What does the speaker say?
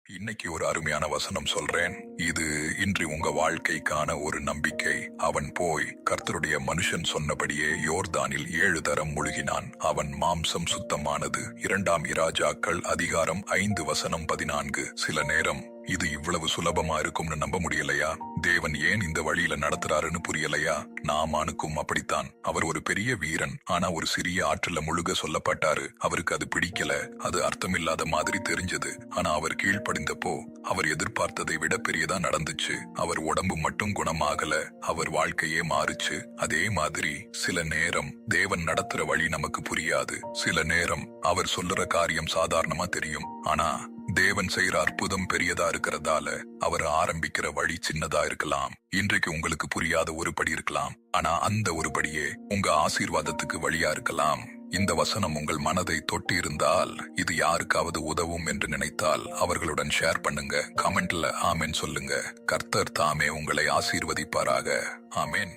இன்னைக்கு ஒரு அருமையான வசனம் சொல்றேன். இது இன்று உங்க வாழ்க்கைக்கான ஒரு நம்பிக்கை. அவன் போய் கர்த்தருடைய மனுஷன் சொன்னபடியே யோர்தானில் 7 தரம் முழுகினான். அவன் மாம்சம் சுத்தமானது. 2 இராஜாக்கள் அதிகாரம் 5:14. சில நேரம் இது இவ்வளவு சுலபமா இருக்கும்னு நம்ப முடியலையா? தேவன் ஏன் இந்த வழியில நடத்துறாருன்னு புரியலையா? நாமானுக்கும் அப்படித்தான். அவர் ஒரு பெரிய வீரன், ஆனா ஒரு சிறிய ஆற்றுல முழுக சொல்லப்பட்டாரு. அவருக்கு அது பிடிக்கல. அது அர்த்தமில்லாத மாதிரி தெரிஞ்சது. ஆனா அவர் கீழ்ப்படிந்தப்போ அவர் எதிர்பார்த்ததை விட பெரியதா நடந்துச்சு. அவர் உடம்பு மட்டும் குணமாகல, அவர் வாழ்க்கையே மாறுச்சு. அதே மாதிரி சில நேரம் தேவன் நடத்துற வழி நமக்கு புரியாது. சில நேரம் அவர் சொல்லுற காரியம் சாதாரணமா தெரியும். ஆனா தேவன் செய்யற அற்புதம் பெரியதா இருக்கிறதால அவர் ஆரம்பிக்கிற வழி சின்னதா இருக்கலாம். இன்றைக்கு உங்களுக்கு புரியாத ஒரு படி இருக்கலாம், ஆனா அந்த ஒரு படியே உங்க ஆசீர்வாதத்துக்கு வழியா இருக்கலாம். இந்த வசனம் உங்கள் மனதை தொட்டி இருந்தால், இது யாருக்காவது உதவும் என்று நினைத்தால் அவர்களுடன் ஷேர் பண்ணுங்க. கமெண்ட்ல ஆமென் சொல்லுங்க. கர்த்தர் தாமே உங்களை ஆசீர்வதிப்பாராக. ஆமென்.